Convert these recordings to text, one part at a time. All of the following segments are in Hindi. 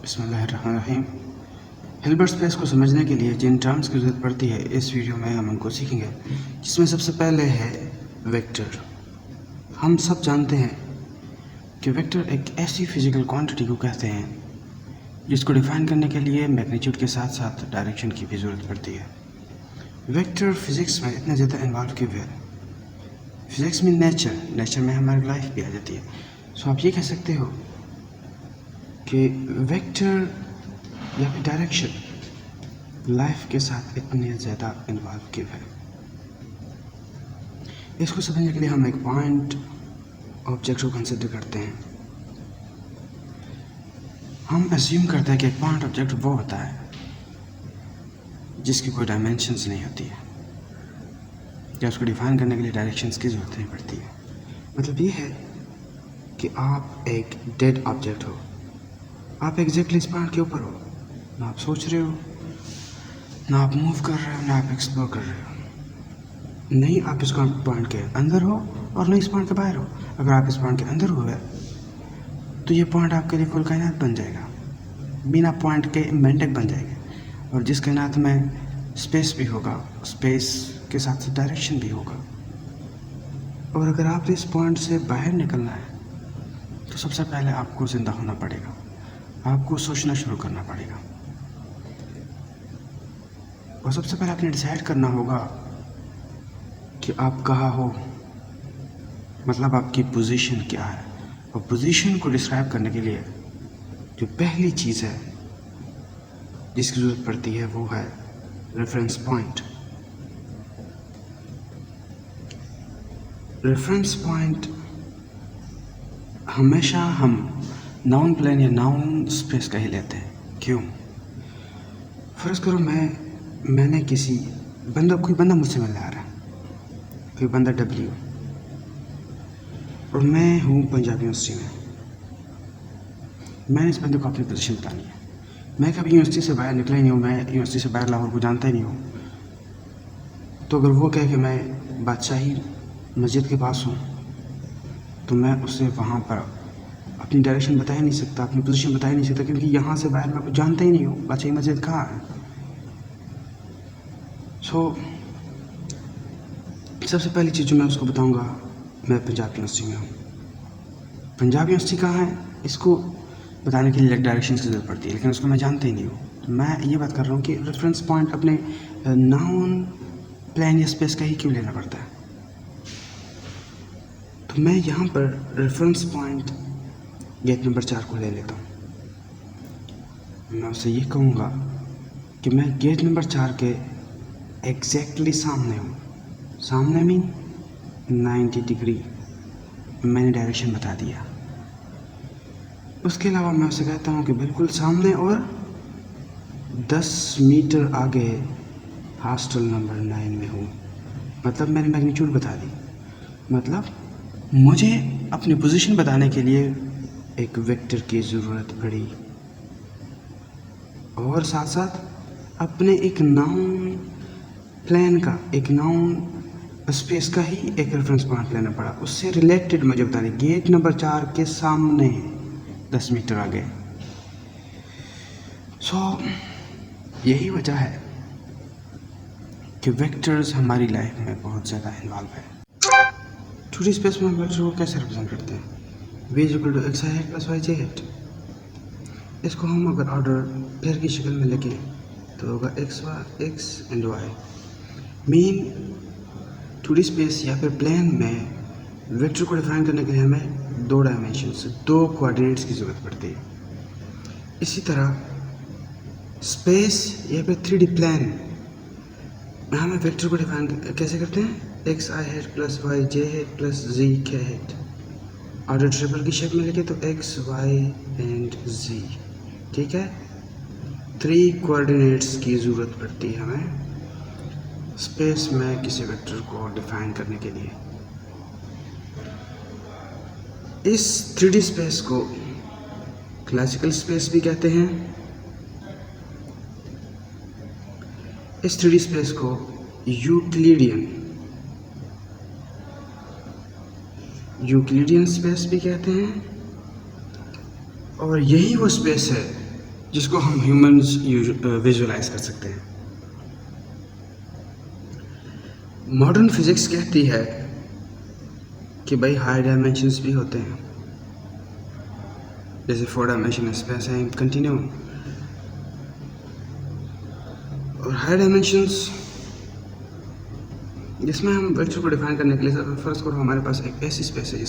बिस्मिल्लाहिर्रहमानिर्रहीम। हिल्बर्ट स्पेस को समझने के लिए जिन टर्म्स की ज़रूरत पड़ती है इस वीडियो में हम उनको सीखेंगे, जिसमें सबसे पहले है वेक्टर। हम सब जानते हैं कि वेक्टर एक ऐसी फिजिकल क्वांटिटी को कहते हैं जिसको डिफाइन करने के लिए मैग्नीट्यूड के साथ साथ डायरेक्शन की भी ज़रूरत पड़ती है। वेक्टर फिज़िक्स में इतना ज़्यादा इन्वॉल्व क्यों है? फिज़िक्स में नेचर में हमारी लाइफ भी आ जाती है। सो आप ये कह सकते हो कि वेक्टर या फिर डायरेक्शन लाइफ के साथ इतने ज़्यादा इन्वॉल्व क्यों है? इसको समझने के लिए हम एक पॉइंट ऑब्जेक्ट को कंसिडर करते हैं। हम अज्यूम करते हैं कि एक पॉइंट ऑब्जेक्ट वो होता है जिसकी कोई डायमेंशंस नहीं होती है या उसको डिफाइन करने के लिए डायरेक्शंस की ज़रूरत नहीं पड़ती है। मतलब ये है कि आप एक डेड ऑब्जेक्ट हो, आप एग्जैक्टली इस पॉइंट के ऊपर हो, ना आप सोच रहे हो, ना आप मूव कर रहे हो, ना आप एक्सप्लोर कर रहे हो। नहीं आप इस पॉइंट के अंदर हो और नहीं इस पॉइंट के बाहर हो। अगर आप इस पॉइंट के अंदर हुए तो ये पॉइंट आपके लिए कुल कायनात बन जाएगा, बिना पॉइंट के मेंढक बन जाएगा। और जिस कायनात में स्पेस भी होगा, स्पेस के साथ साथ डायरेक्शन भी होगा। और अगर आपने इस पॉइंट से बाहर निकलना है तो सबसे पहले आपको ज़िंदा होना पड़ेगा, आपको सोचना शुरू करना पड़ेगा और सबसे पहले आपने डिसाइड करना होगा कि आप कहाँ हो, मतलब आपकी पोजीशन क्या है। और पोजीशन को डिस्क्राइब करने के लिए जो पहली चीज़ है जिसकी ज़रूरत पड़ती है वो है रेफरेंस पॉइंट। रेफरेंस पॉइंट हमेशा हम नाउन प्लेन या नाउन स्पेस का ही लेते हैं। क्यों? फ़र्ज़ करो मैंने कोई बंदा मुझसे मिलने आ रहा है, कोई बंदा W, और मैं हूँ पंजाब यूनिवर्सिटी में। मैंने इस बंदे को अपनी पोजीशन बतानी है। मैं कभी यूनिवर्सिटी से बाहर निकला ही नहीं हूँ, मैं यूनिवर्सिटी से बाहर लाहौर को जानता ही नहीं हूँ। तो अगर वो कहे कि मैं बादशाही मस्जिद के पास हूँ तो मैं उससे वहाँ पर अपनी डायरेक्शन बता ही नहीं सकता, अपनी पोजीशन बता ही नहीं सकता, क्योंकि यहाँ से बाहर मैं कुछ जानता ही नहीं हूँ बादशाही मस्जिद कहाँ है। सबसे पहली चीज़ जो मैं उसको बताऊँगा, मैं पंजाब यूनिवर्सिटी में हूँ। पंजाब यूनिवर्सिटी कहाँ है इसको बताने के लिए डायरेक्शन की ज़रूरत पड़ती है, लेकिन उसको मैं जानता ही नहीं हूँ। तो मैं ये बात कर रहा हूँ कि रेफरेंस पॉइंट अपने नाउन प्लेन या स्पेस का ही क्यों लेना पड़ता है। तो मैं यहाँ पर रेफरेंस पॉइंट गेट नंबर 4 को ले लेता हूँ। मैं उससे ये कहूँगा कि मैं गेट नंबर 4 के एग्जैक्टली सामने हूँ। सामने मीन 90 डिग्री मैंने डायरेक्शन बता दिया। उसके अलावा मैं उसे कहता हूँ कि बिल्कुल सामने और 10 मीटर आगे हॉस्टल नंबर 9 में हूँ। मतलब मैंने मैग्नीट्यूड बता दी। मतलब मुझे अपनी पोजीशन बताने के लिए एक वेक्टर की ज़रूरत पड़ी और साथ साथ अपने एक नाउन प्लेन का, एक नाउन स्पेस का ही एक रेफरेंस पॉइंट लेना पड़ा। उससे रिलेटेड मुझे बता दी गेट नंबर 4 के सामने 10 मीटर आगे। यही वजह है कि वेक्टर्स हमारी लाइफ में बहुत ज़्यादा इन्वॉल्व है। 2D स्पेस में हम वेक्टर को कैसे रिप्रेजेंट करते हैं? v = x i hat + y j hat। इसको हम अगर ऑर्डर पेयर की शक्ल में लिखें तो होगा x and y। Mean 2D space या फिर प्लेन में वेक्टर को डिफाइन करने के लिए हमें 2 डायमेंशंस, 2 कोऑर्डिनेट्स की ज़रूरत पड़ती है। इसी तरह स्पेस या फिर 3D प्लेन में हमें वेक्टर को डिफाइन कैसे करते हैं? x i hat + y j hat + z k hat। Order triple की शेप में लिखे तो x y एंड z। ठीक है, 3 कोऑर्डिनेट्स की ज़रूरत पड़ती है हमें स्पेस में किसी वेक्टर को डिफाइन करने के लिए। इस 3D स्पेस को क्लासिकल स्पेस भी कहते हैं। इस 3D स्पेस को यूक्लिडियन स्पेस भी कहते हैं। और यही वो स्पेस है जिसको हम ह्यूमंस विजुअलाइज कर सकते हैं। मॉडर्न फिजिक्स कहती है कि भाई हाई डायमेंशंस भी होते हैं, जैसे 4 डायमेंशन स्पेस है कंटिन्यू, और हाई डायमेंशंस जिसमें हम वेक्टर को डिफाइन करने के लिए फर्स्ट करो हमारे पास एक ऐसी स्पेस है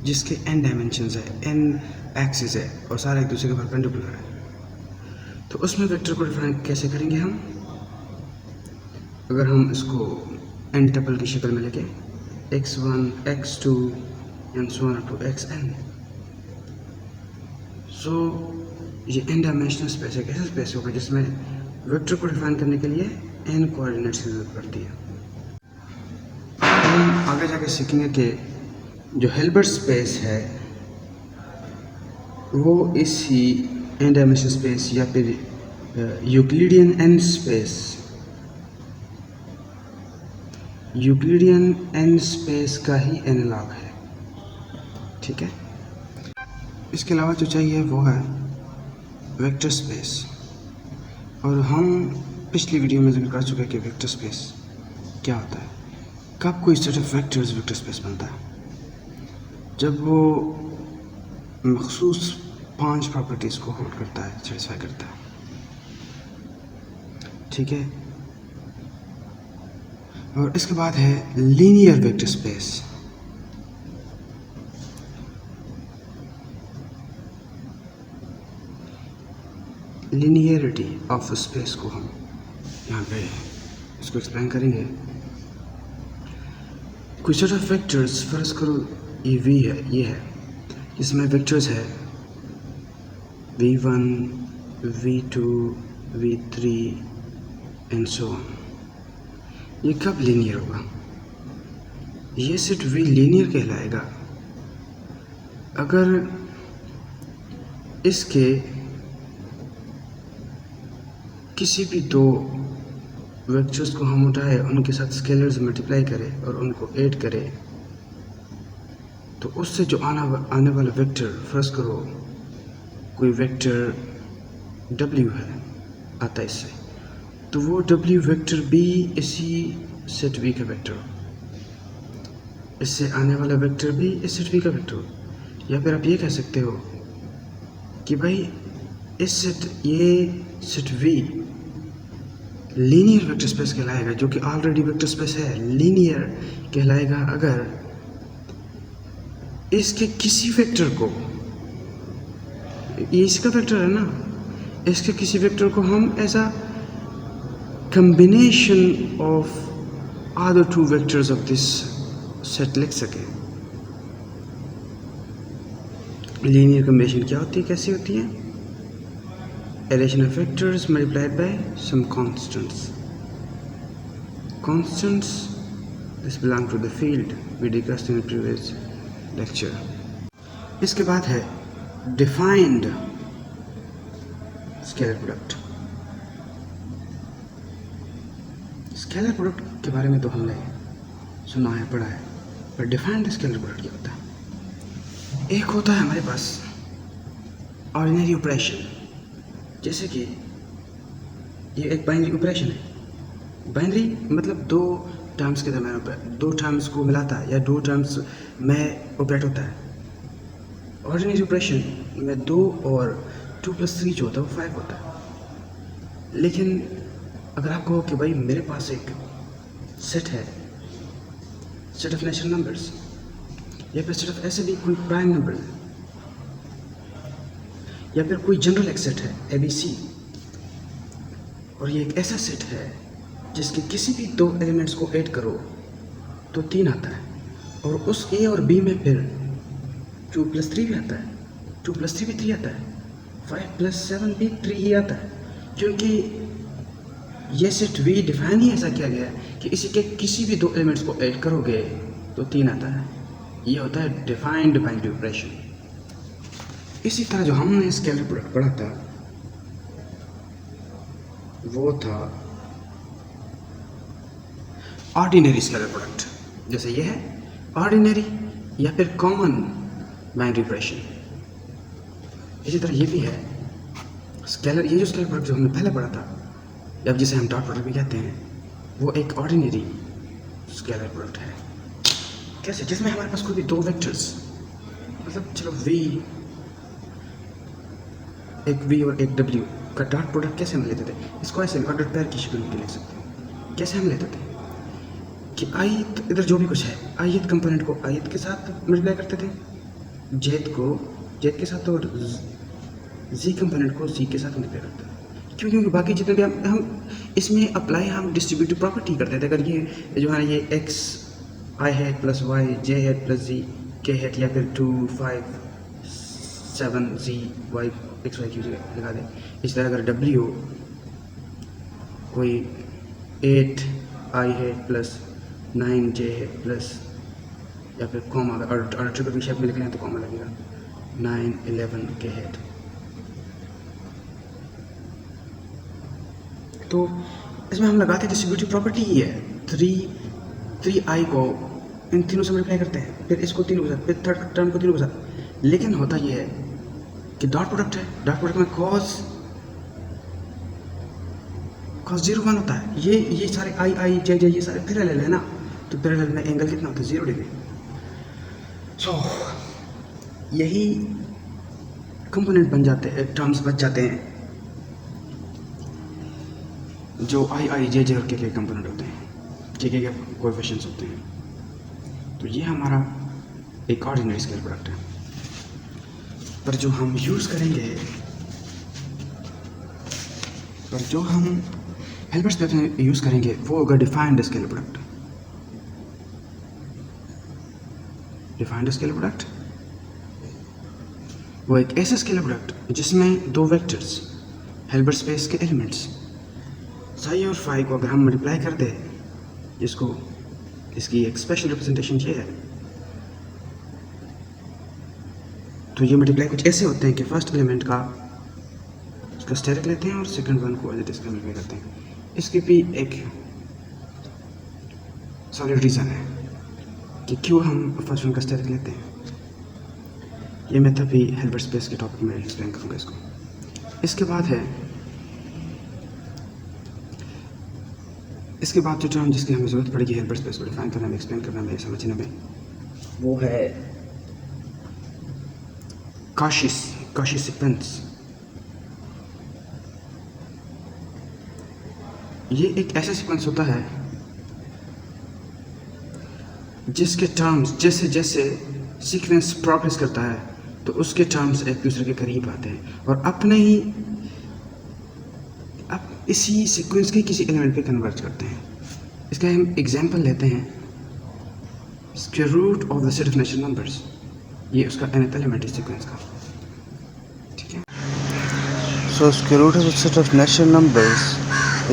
जिसके n डायमेंशंस है, n एक्सिस है और सारे एक दूसरे के परपेंडिकुलर है। तो उसमें वेक्टर को डिफाइन कैसे करेंगे हम? अगर हम इसको n टपल की शक्ल में लेके x1 x2 and so on to xn, सो ये n डायमेंशनल स्पेस एक ऐसा स्पेस होगा जिसमें वेक्टर को डिफाइन करने के लिए n कोऑर्डिनेट्स की जरूरत पड़ती है। हम आगे जाके सीखेंगे कि जो हिल्बर्ट स्पेस है वो इसी n डायमेंशनल स्पेस या फिर यूक्लिडियन n स्पेस का ही एनालॉग है, ठीक है। इसके अलावा जो चाहिए वो है वेक्टर स्पेस, और हम पिछली वीडियो में जिक्र कर चुके हैं कि वेक्टर स्पेस क्या होता है, कब कोई set of vectors vector space बनता है, जब वो मखसूस 5 प्रॉपर्टीज़ को होल्ड करता है, सेटिस्फाई करता है, ठीक है। और इसके बाद है linear vector space. Linearity of space को हम यहाँ पे इसको एक्सप्लेन करेंगे। कोई सेट ऑफ वेक्टर्स फर्ज करो ये v है, ये है, इसमें वेक्टर्स है v1 v2 v3 and so on. ये कब लीनियर होगा? ये सेट v लीनियर कहलाएगा अगर इसके किसी भी 2 वेक्टर्स को हम उठाए, उनके साथ स्केलर्स मल्टीप्लाई करें और उनको ऐड करें, तो उससे जो आने वाला वेक्टर, फर्स्ट करो कोई वेक्टर w है आता है इससे, तो वो w वेक्टर भी इसी सेट v का वेक्टर हो, इससे आने वाला वेक्टर भी इस सेट v का वेक्टर हो। या फिर आप ये कह सकते हो कि भाई ये set v linear vector space कहलाएगा, जो कि ऑलरेडी वेक्टर स्पेस है, लीनियर कहलाएगा अगर इसके किसी वेक्टर को, ये इसका वेक्टर है ना, इसके किसी वेक्टर को हम as a combination of other 2 vectors of this set लिख सके। लीनियर कम्बिनेशन क्या होती है, कैसी होती है? Addition of vectors multiplied by some constants. Constants, this belong to the field we discussed in the previous lecture. इसके बाद है defined scalar product. Scalar product के बारे में तो हमने सुना है, पढ़ा है, पर defined scalar product क्या होता है? एक होता है हमारे पास ordinary operation, जैसे कि ये एक बाइनरी ऑपरेशन है। बाइनरी मतलब 2 टर्म्स के दरम्यान 2 टर्म्स को मिलाता है या 2 टर्म्स में ऑपरेट होता है। ऑर्डिनरी ऑपरेशन में 2 और 2 + 3 जो होता है वो 5 होता है। लेकिन अगर आप कहो कि भाई मेरे पास एक सेट है, सेट ऑफ नेचुरल नंबर्स, या फिर सेट ऑफ ऐसे भी कोई प्राइम नंबर है, या फिर कोई जनरल एक सेट है ABC, और ये एक ऐसा सेट है जिसके किसी भी 2 एलिमेंट्स को ऐड करो तो 3 आता है, और उस A और B में फिर 2 + 3 भी आता है, 2 + 3 भी 3 आता है, 5 + 7 भी 3 ही आता है, क्योंकि ये सेट V डिफाइन ही ऐसा किया गया है कि इसी के किसी भी 2 एलिमेंट्स को ऐड करोगे तो 3 आता है। ये होता है डिफाइंड बाइनरी ऑपरेशन। इसी तरह जो हमने स्केलर प्रोडक्ट पढ़ा था वो था ऑर्डिनरी स्केलर प्रोडक्ट, जैसे ये है ऑर्डिनरी या फिर कॉमन बाइनरी ऑपरेशन। इसी तरह ये भी है स्केलर, ये जो स्केलर प्रोडक्ट जो हमने पहले पढ़ा था, अब जिसे हम डॉट प्रोडक्ट भी कहते हैं, वो एक ऑर्डिनरी स्केलर प्रोडक्ट है। कैसे? जिसमें हमारे पास कोई भी दो वेक्टर्स, मतलब चलो एक v और एक w का डॉट प्रोडक्ट कैसे हम लेते थे, इसको ऐसे ऑर्डर पेयर की शक्ल में लिख सकते हैं। कैसे हम लेते थे कि आयत, इधर जो भी कुछ है, आयत कंपोनेंट को आयत के साथ मल्टीप्लाई करते थे, जेड के साथ, और जी कंपोनेंट को जी के साथ मल्टीप्लाई करते थे। क्यों? क्योंकि बाकी जितने भी हम इसमें अप्लाई हम डिस्ट्रीब्यूटिव प्रॉपर्टी करते थे। अगर ये जो है ये एक्स आई हेड प्लस वाई जे हेड प्लस जी के हेड, या फिर 2 5 7 जी वाई एक्स वाई की जगह लगा दें। इस तरह अगर डब्ल्यू कोई 8 आई हेड प्लस 9 जे हेड प्लस, या फिर कॉमा, और ट्रिपल शेप में लिखना है तो कॉमा लगेगा, 9 11 के हेड। तो इसमें हम लगाते हैं डिस्ट्रीब्यूटिव प्रॉपर्टी ही है, 3 आई को इन तीनों से मल्टीप्लाई करते हैं, फिर इसको तीनों के साथ, फिर थर्ड टर्म को तीनों के साथ। लेकिन होता यह है कि डॉट प्रोडक्ट है, डॉट प्रोडक्ट में कॉस 0 1 होता है। ये सारे आई जे ये सारे पैरेलल है ना, तो पैरेलल में एंगल कितना होता है? 0 डिग्री। सो यही कंपोनेंट बन जाते हैं, टर्म्स बच जाते हैं, जो आई जे और के कंपोनेंट होते हैं, के कोएफिशिएंट्स होते हैं। तो ये हमारा एक ऑर्डिनरी स्केलर प्रोडक्ट है। पर जो हम यूज़ करेंगे, हेल्बर्ट स्पेस में यूज़ करेंगे, वो होगा defined scalar product. Defined scalar product वो एक ऐसा स्केलर प्रोडक्ट जिसमें दो वेक्टर्स, हेल्बर्ट स्पेस के एलिमेंट्स साई और फाई को अगर हम मल्टीप्लाई कर दें, इसकी एक स्पेशल रिप्रेजेंटेशन ये है। तो ये मल्टीप्लाई कुछ ऐसे होते हैं कि फर्स्ट एलिमेंट का उसका स्टेरिक लेते हैं और सेकंड वन को एज इसका मल्टीप्लाई करते हैं। इसकी भी एक सॉलिड रीज़न है कि क्यों हम फर्स्ट वन का स्टेरिक लेते हैं। ये मैं तभी हेल्बर्ट स्पेस के टॉपिक में एक्सप्लेन करूँगा इसको। इसके बाद जो टर्म जिसकी हमें ज़रूरत पड़ेगी हेल्बर्ट स्पेस को डिफाइन करने में, एक्सप्लेन करने में, समझने में, वो है काशी सीक्वेंस। ये एक ऐसा सीक्वेंस होता है जिसके टर्म्स जैसे जैसे सीक्वेंस प्रोग्रेस करता है तो उसके टर्म्स एक दूसरे के करीब आते हैं और अब इसी सीक्वेंस के किसी एलिमेंट पे कन्वर्ज करते हैं। इसका हम एग्जांपल लेते हैं, square root of the set of natural numbers. ये उसका nth एलिमेंट है सीक्वेंस का, ठीक है। So square root of a set of natural numbers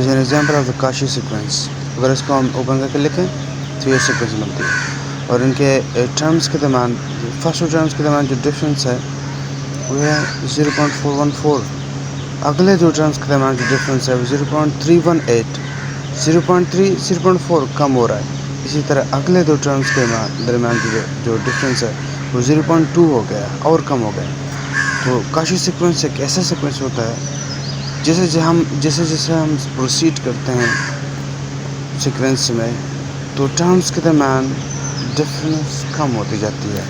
is an example of the Cauchy sequence। अगर इसको हम ओपन करके लिखें तो ये सीक्वेंस बनती है और इनके टर्म्स के दरमियान, फर्स्ट टू टर्म्स के दरमियान जो डिफरेंस है वो है 0.414। अगले दो टर्म्स के दरमियान जो डिफरेंस है वो 0.318, 0.4 कम हो रहा है। इसी तरह अगले दो टर्म्स के दरमियान जो डिफरेंस है वो 0.2 हो गया और कम हो गया। तो काशी सीक्वेंस एक ऐसा सीक्वेंस होता है जैसे जैसे हम प्रोसीड करते हैं सीक्वेंस में तो टर्म्स के दरमियान डिफरेंस कम होती जाती है।